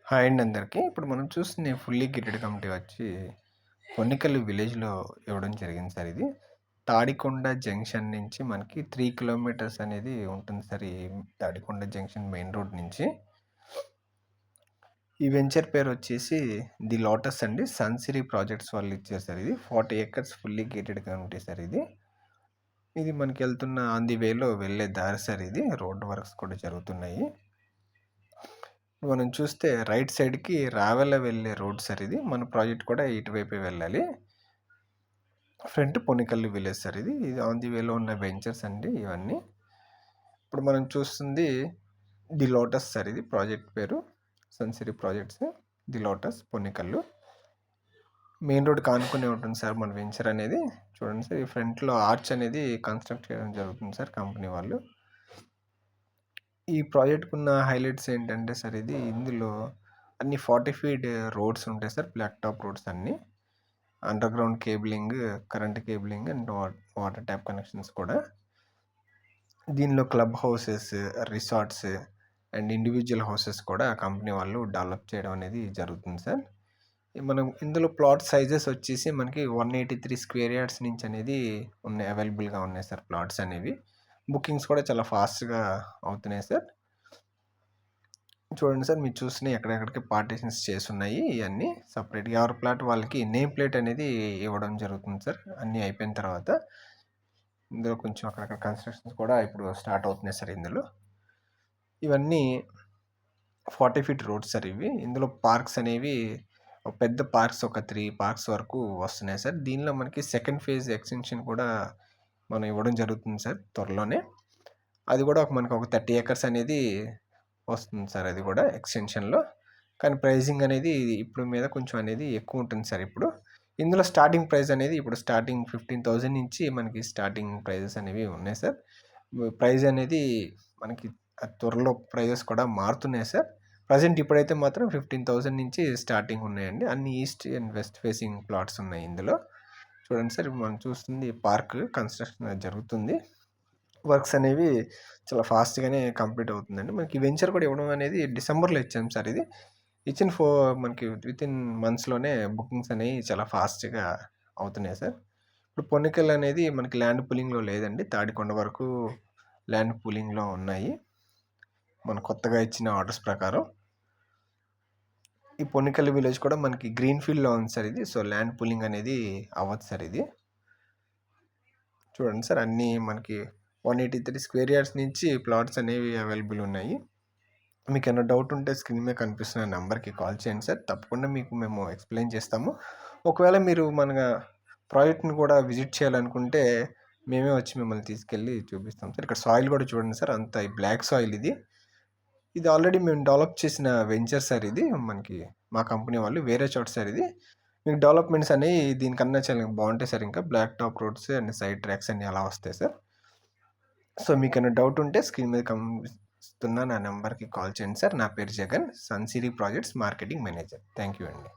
Hi అండి అందరికీ. ఇప్పుడు మనం చూస్తున్న ఈ ఫుల్లీ గిటెడ్ కమిటీ వచ్చి పొన్నికల్లి విలేజ్‌లో ఇవ్వడం జరిగింది సార్ ఇది. తాడికొండ జంక్షన్ నుంచి మనకి 3 కిలోమీటర్స్ అనేది ఉంటుంది సార్. ఈ తాడికొండ జంక్షన్ మెయిన్ రోడ్ నుంచి. ఈ వెంచర్ పేరు వచ్చేసి ది లోటస్ అండి. సన్సిరీ ప్రాజెక్ట్స్ వాళ్ళు ఇచ్చారు సార్ ఇది. 40 acres fully gated committee sir ఇది. ఇది మనకి వెళ్తున్న ఆన్ ది వేలో వెళ్ళే దారి సార్ ఇది. రోడ్ వర్క్స్ కూడా జరుగుతున్నాయి. మనం చూస్తే రైట్ సైడ్‌కి రావెల వెళ్ళే రోడ్ సార్ ఇది. మన ప్రాజెక్ట్ కూడా ఇటువైపే వెళ్ళాలి. ఫ్రంట్ పొనికల్లి విలేజ్ సార్ ఇది. ఇది ఆన్ ది వేలో ఉన్న వెంచర్స్ అండి ఇవన్నీ. ఇప్పుడు మనం చూస్తుంది ది లోటస్ సార్ ఇది ప్రాజెక్ట్ పేరు. Sansiri projects the lotus Ponnekallu. Main road కానుకునే ఉంటుంది సార్ మన వెంచర్ అనేది. చూడండి సార్ ఈ ఫ్రంట్‌లో ఆర్చ్ అనేది కన్‌స్ట్రక్ట్ చేయడం జరుగుతుంది సార్ కంపెనీ వాళ్ళు. ఈ ప్రాజెక్ట్‌కున్న హైలైట్స్ ఏంటంటే సార్ ఇందులో అన్ని 40 ఫీట్ రోడ్స్ ఉంటాయి సార్. బ్లాక్ టాప్ రోడ్స్ అన్నీ. Underground cabling, current cabling and water tap connections కూడా. దీనిలో club houses, resorts and individual houses కూడా కంపెనీ వాళ్ళు డెవలప్ చేయడం అనేది జరుగుతుంది సార్. మనం ఇందులో ప్లాట్ సైజెస్ వచ్చేసి మనకి 183 స్క్వేర్ యార్డ్స్ నుంచి అనేది అవైలబుల్‌గా ఉన్నాయి సార్ ప్లాట్స్ అనేవి. బుకింగ్స్ కూడా చాలా ఫాస్ట్‌గా అవుతున్నాయి సార్. చూడండి సార్ మీరు చూస్తున్నాయి ఎక్కడెక్కడికి పార్టీషన్స్ చేసున్నాయి ఇవన్నీ సపరేట్‌గా. ఎవరి ప్లాట్ వాళ్ళకి నేమ్ ప్లేట్ అనేది ఇవ్వడం జరుగుతుంది సార్ అన్నీ అయిపోయిన తర్వాత. ఇందులో కొంచెం అక్కడక్కడ కన్స్ట్రక్షన్స్ కూడా ఇప్పుడు స్టార్ట్ అవుతున్నాయి సార్ ఇందులో. ఇవన్నీ 40 ఫీట్ రోడ్స్ సార్ ఇవి. ఇందులో పార్క్స్ అనేవి పెద్ద పార్క్స్ ఒక 3 పార్క్స్ వరకు వస్తున్నాయి సార్. దీనిలో మనకి సెకండ్ ఫేజ్ ఎక్స్టెన్షన్ కూడా మనం ఇవ్వడం జరుగుతుంది సార్ త్వరలోనే. అది కూడా మనకు ఒక 30 ఎకర్స్ అనేది వస్తుంది సార్ అది కూడా ఎక్స్టెన్షన్‌లో. కానీ ప్రైజింగ్ అనేది ఇప్పుడు మీద కొంచెం అనేది ఎక్కువ ఉంటుంది సార్ ఇప్పుడు. ఇందులో స్టార్టింగ్ ప్రైస్ అనేది ఇప్పుడు స్టార్టింగ్ 15,000 నుంచి మనకి స్టార్టింగ్ ప్రైజెస్ అనేవి ఉన్నాయి సార్. ప్రైస్ అనేది మనకి త్వరలో ప్రైజెస్ కూడా మారుతున్నాయి సార్. ప్రెజెంట్ ఇప్పుడైతే మాత్రం 15,000 నుంచి స్టార్టింగ్ ఉన్నాయండి. అన్ని east and west facing plots ఉన్నాయి ఇందులో. చూడండి సార్ ఇప్పుడు మనం చూస్తుంది పార్క్ కన్స్ట్రక్షన్ జరుగుతుంది. వర్క్స్ అనేవి చాలా ఫాస్ట్‌గానే కంప్లీట్ అవుతుందండి. మనకి వెంచర్ కూడా ఇవ్వడం అనేది డిసెంబర్‌లో ఇచ్చాం సార్ ఇది. ఇచ్చిన మనకి వితిన్ మంత్స్‌లోనే బుకింగ్స్ అనేవి చాలా ఫాస్ట్‌గా అవుతున్నాయి సార్. ఇప్పుడు పొన్నికల్ అనేది మనకి ల్యాండ్ పూలింగ్‌లో లేదండి. తాడికొండ వరకు ల్యాండ్ పూలింగ్‌లో ఉన్నాయి. మన కొత్తగా ఇచ్చిన ఆర్డర్స్ ప్రకారం. ఈ పొన్నికల్ విలేజ్ కూడా మనకి గ్రీన్ ఫీల్డ్‌లో ఉంది సార్ ఇది. సో ల్యాండ్ పూలింగ్ అనేది అవ్వదు సార్ ఇది. చూడండి సార్ అన్నీ మనకి 183 స్క్వేర్ యార్డ్స్ నుంచి ప్లాట్స్ అనేవి అవైలబుల్ ఉన్నాయి. మీకు ఏమైనా డౌట్ ఉంటే స్క్రీన్ మీద కనిపిస్తున్న నెంబర్‌కి కాల్ చేయండి సార్. తప్పకుండా మీకు మేము ఎక్స్‌ప్లెయిన్ చేస్తాము. ఒకవేళ మీరు మన ప్రాజెక్ట్‌ని కూడా విజిట్ చేయాలనుకుంటే మేమే వచ్చి మిమ్మల్ని తీసుకెళ్ళి చూపిస్తాం సార్. ఇక్కడ సాయిల్ కూడా చూడండి సార్ అంతా బ్లాక్ సాయిల్ ఇది. ఇది ఆల్రెడీ మేము డెవలప్ చేసిన వెంచర్ సార్ ఇది. మనకి మా కంపెనీ వాళ్ళు వేరే చోట సార్ ఇది. మీకు డెవలప్‌మెంట్స్ అనేవి దీనికన్నా చాలా బాగుంటాయి సార్. ఇంకా black top roads and side tracks అన్నీ అలా వస్తాయి సార్. సో మీకేమైనా డౌట్ ఉంటే స్క్రీన్ మీద కనిపిస్తున్న నా నెంబర్‌కి కాల్ చేయండి సార్. నా పేరు Jagan. Sansiri Projects marketing manager. Thank you అండి.